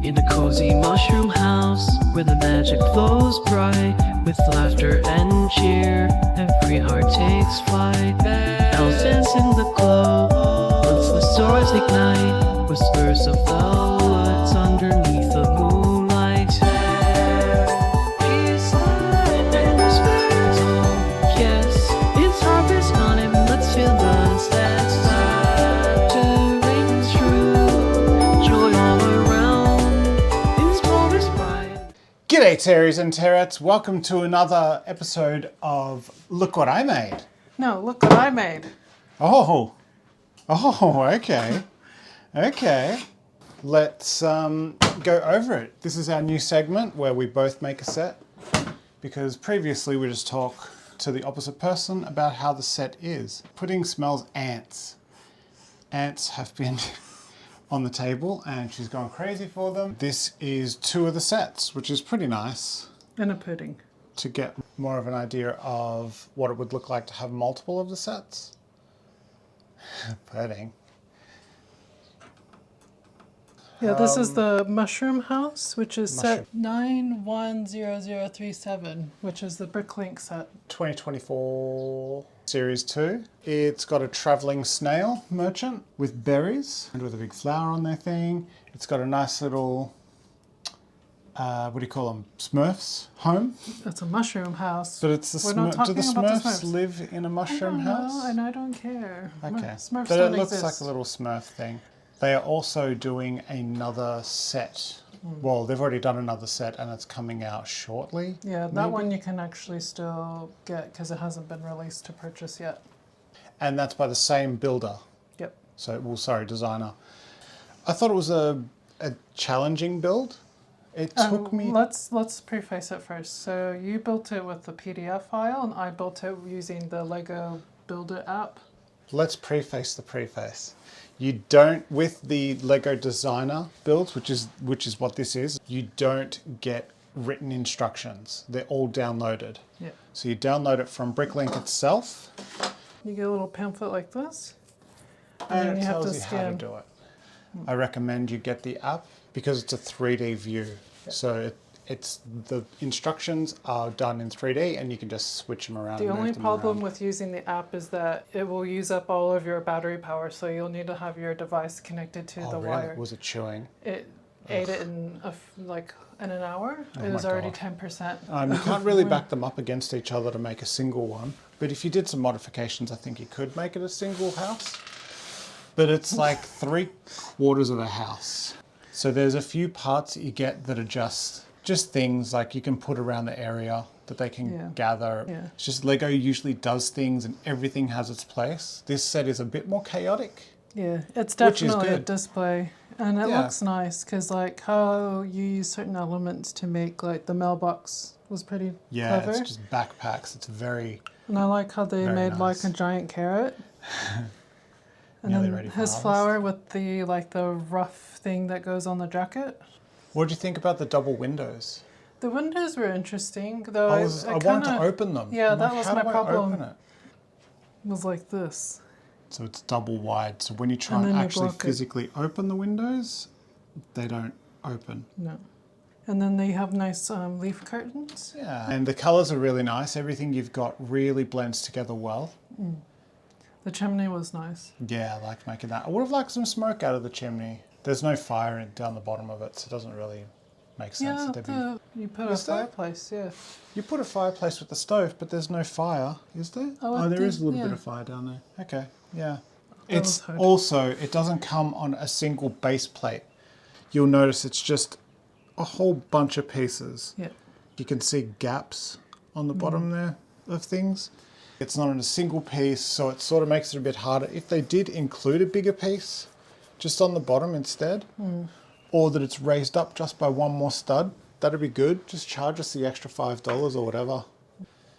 In a cozy mushroom house where the magic flows bright, with laughter and cheer, every heart takes flight. Elves dance in the glow, once the stars ignite, whispers of the woods underneath the moonlight. Peace and whispers, oh yes, it's harvest time, let's feel the sense. Laughter rings true, joy all around, in smallest pride. G'day Taeries and Taerettes, welcome to another episode of Look What I Made. No, look what I made. Oh, okay. Let's go over it. This is our new segment where we both make a set, because previously we just talk to the opposite person about how the set is. Pudding smells ants. Ants have been on the table and she's gone crazy for them. This is two of the sets, which is pretty nice And a pudding. to get more of an idea of what it would look like to have multiple of the sets. Pudding. Yeah, this is the mushroom house, which is Mushroom. set 910037, which is the Bricklink set. 2024 Series 2. It's got a travelling snail merchant with berries and with a big flower on their thing. It's got a nice little, what do you call them? Smurfs home. It's a mushroom house. But it's the We're not Smurfs. Do the talking about the Smurfs Smurfs. live in a mushroom house? No, and I don't care. Okay. Smurfs But it don't looks exist. like a little Smurf thing. They are also doing another set. Well, they've already done another set and it's coming out shortly. Yeah, that maybe? one you can actually still get because it hasn't been released to purchase yet. And that's by the same builder. Yep. So, well, sorry, designer. I thought it was a challenging build. It took me... Let's preface it first. So you built it with the PDF file, and I built it using the Lego Builder app. Let's preface the preface. You don't, with the Lego Designer builds, which is what this is, you don't get written instructions. They're all downloaded. Yeah. So you download it from Bricklink itself, You get a little pamphlet like this, and then it you have tells to you how to scan. do it. I recommend you get the app because it's a 3D view. So it's the instructions are done in 3D and you can just switch them around. The and move only them problem around. with using the app is that it will use up all of your battery power, so you'll need to have your device connected to the really? wire. Was it chewing? It ate it in in an hour. Oh It was my already God. 10%. You can't really back them up against each other to make a single one. But if you did some modifications, I think you could make it a single house. But it's like 3/4 of a house. So there's a few parts that you get that are just things like you can put around the area that they can Yeah. gather. Yeah. It's just Lego usually does things and everything has its place. This set is a bit more chaotic. Yeah, it's Which is definitely a good. display, and it Yeah. looks nice because like how you use certain elements to make like the mailbox was pretty Yeah, clever. it's just backpacks. It's very... And I like how they Very made nice. like a giant carrot. And Nearly then ready for his harvest. flower with the rough thing that goes on the jacket. What do you think about the double windows? The windows were interesting, though. I I wanted kinda, to open them. Yeah, I'm that like, was how my do I problem. open it? Was like this. So it's double wide. So when you try And and, then you actually block it. physically open the windows, they don't open. No. And then they have nice leaf curtains. Yeah. And the colours are really nice. Everything you've got really blends together well. The chimney was nice. Yeah, I liked making that. I would have liked some smoke out of the chimney. There's no fire down the bottom of it, so it doesn't really make sense. Yeah, that there'd you put a Is there? fireplace, yeah. You put a fireplace with the stove, but there's no fire, is there? Oh, There is a little yeah. bit of fire down there. Okay, yeah. That It's was hard. also, it doesn't come on a single base plate. You'll notice it's just a whole bunch of pieces. Yeah. You can see gaps on the Mm. bottom there of things. It's not in a single piece, so it sort of makes it a bit harder. If they did include a bigger piece just on the bottom instead, or that it's raised up just by one more stud, that'd be good. Just charge us the extra $5 or whatever.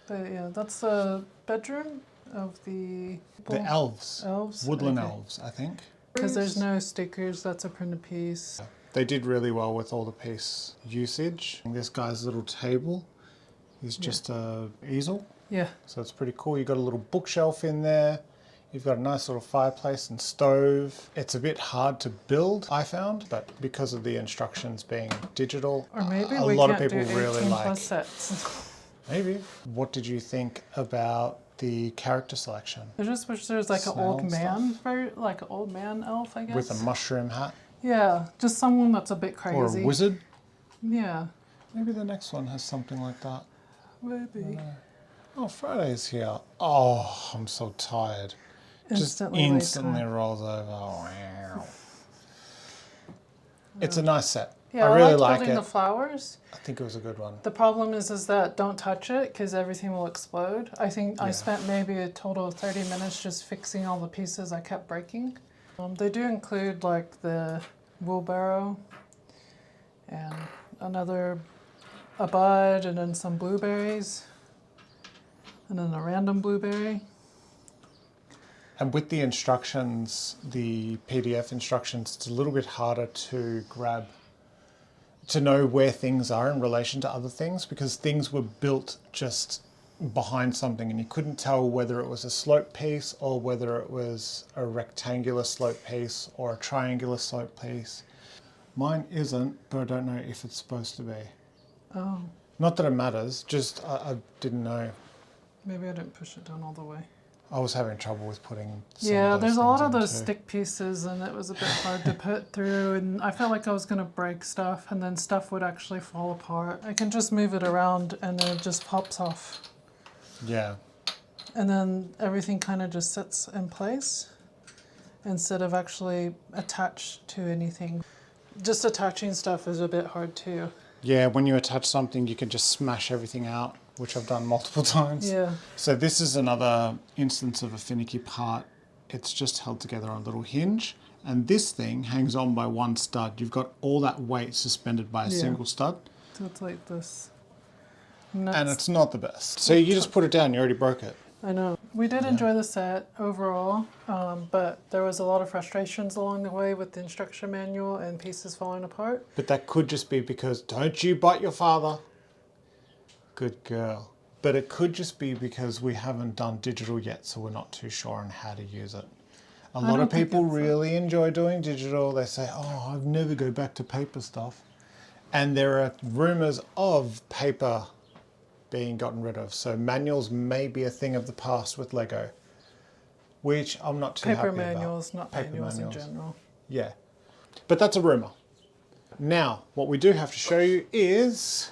But yeah, that's the bedroom of the Elves. elves. Woodland Okay. elves, I think. Because there's no stickers, that's a printed piece. They did really well with all the piece usage. This guy's little table is just a easel. Yeah. So it's pretty cool. You've got a little bookshelf in there. You've got a nice little fireplace and stove. It's a bit hard to build, I found, but because of the instructions being digital, Or maybe a we lot of can't people do 18 really like. plus sets. Maybe. What did you think about the character selection? I just wish there was like an old man, like an old man elf, I guess. With a mushroom hat? Yeah, just someone that's a bit crazy. Or a wizard? Yeah. Maybe the next one has something like that. Maybe. Oh, Friday's here. Oh, I'm so tired. Instantly Just waste instantly time. rolls over. Oh, wow. It's a nice set. Yeah, I really liked like building it. the flowers. I think it was a good one. The problem is that don't touch it because everything will explode. I think I Yeah. spent maybe a total of 30 minutes just fixing all the pieces I kept breaking. They do include like the wheelbarrow and a bud and then some blueberries and then a random blueberry. And with the instructions, the PDF instructions, it's a little bit harder to grab, to know where things are in relation to other things, because things were built just behind something and you couldn't tell whether it was a slope piece or whether it was a rectangular slope piece or a triangular slope piece. Mine isn't, but I don't know if it's supposed to be. Oh, Not that it matters, just I didn't know. maybe I didn't push it down all the way. I was having trouble with putting some Yeah, of those there's a lot things of those into- stick pieces and it was a bit hard to put through and I felt like I was going to break stuff and then stuff would actually fall apart. I can just move it around and then it just pops off. Yeah. And then everything kind of just sits in place instead of actually attached to anything. Just attaching stuff is a bit hard too. Yeah, when you attach something, you can just smash everything out, which I've done multiple times. Yeah. So this is another instance of a finicky part. It's just held together on a little hinge. And this thing hangs on by one stud. You've got all that weight suspended by a Yeah. single stud. So it's like this. And it's not the best. So you just put it down, you already broke it. I know. We did enjoy the set overall, but there was a lot of frustrations along the way with the instruction manual and pieces falling apart. But that could just be because, don't you bite your father. Good girl. But it could just be because we haven't done digital yet, so we're not too sure on how to use it. A lot don't of think people it's really enjoy doing digital. They say, oh, I'd never go back to paper stuff. And there are rumors of paper being gotten rid of. So manuals may be a thing of the past with Lego, which I'm not too Paper happy manuals, about. not Paper manuals in manuals. general. Yeah. But that's a rumor. Now, what we do have to show you is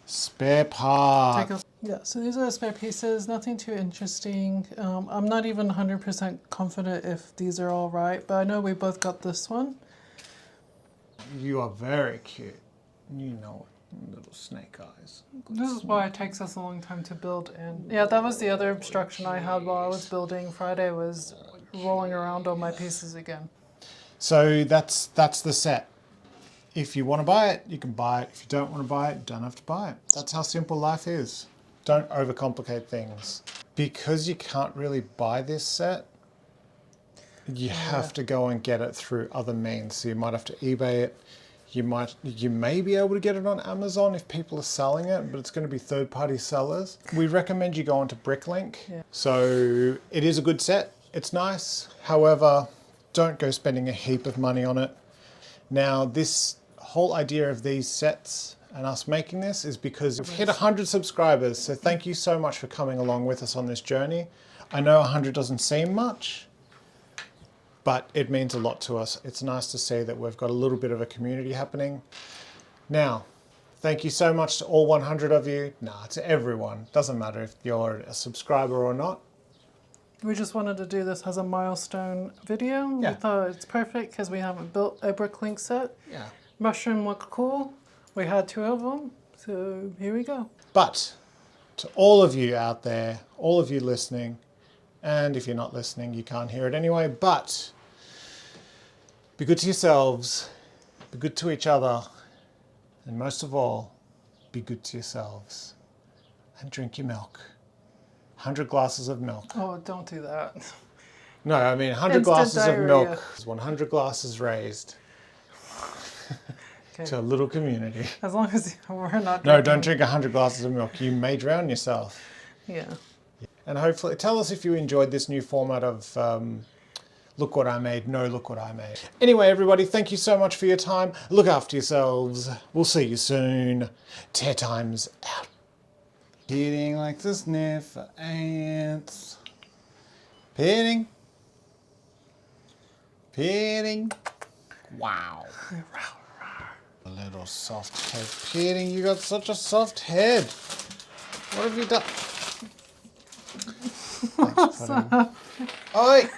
spare parts. Yeah, so these are the spare pieces, nothing too interesting. I'm not even 100% confident if these are all right, but I know we both got this one. You are very cute. You know it, little snake eyes. This is why it takes us a long time to build. And yeah, that was the other obstruction I had while I was building. Friday was rolling around on my pieces again. So that's the set. If you want to buy it, you can buy it. If you don't want to buy it, you don't have to buy it. That's how simple life is. Don't overcomplicate things. Because you can't really buy this set, you have to go and get it through other means. So you might have to eBay it. You may be able to get it on Amazon if people are selling it, but it's going to be third-party sellers. We recommend you go onto Bricklink. Yeah. So it is a good set. It's nice. However, don't go spending a heap of money on it. Now, this whole idea of these sets and us making this is because we've hit 100 subscribers. So thank you so much for coming along with us on this journey. I know 100 doesn't seem much, but it means a lot to us. It's nice to see that we've got a little bit of a community happening. Now, thank you so much to all 100 of you. Nah, to everyone. Doesn't matter if you're a subscriber or not. We just wanted to do this as a milestone video. Yeah. We thought it's perfect because we haven't built a Bricklink set. Yeah. Mushroom looked cool. We had 2 of them, so here we go. But to all of you out there, all of you listening, and if you're not listening, you can't hear it anyway, but be good to yourselves, be good to each other, and most of all, be good to yourselves. And drink your milk. 100 glasses of milk. Oh, don't do that. No, I mean 100 Instant glasses diarrhea. of milk. 100 glasses raised Okay. to a little community. As long as we're not No, drinking. don't drink 100 glasses of milk. You may drown yourself. Yeah. And hopefully, tell us if you enjoyed this new format of look what I made, no look what I made. Anyway, everybody, thank you so much for your time. Look after yourselves. We'll see you soon. TaerTime's out. Eating like the sniffer ants. Pitting. Pitting. Wow. A little soft head. Pitting, you got such a soft head. What have you done? Thanks for putting... Oi!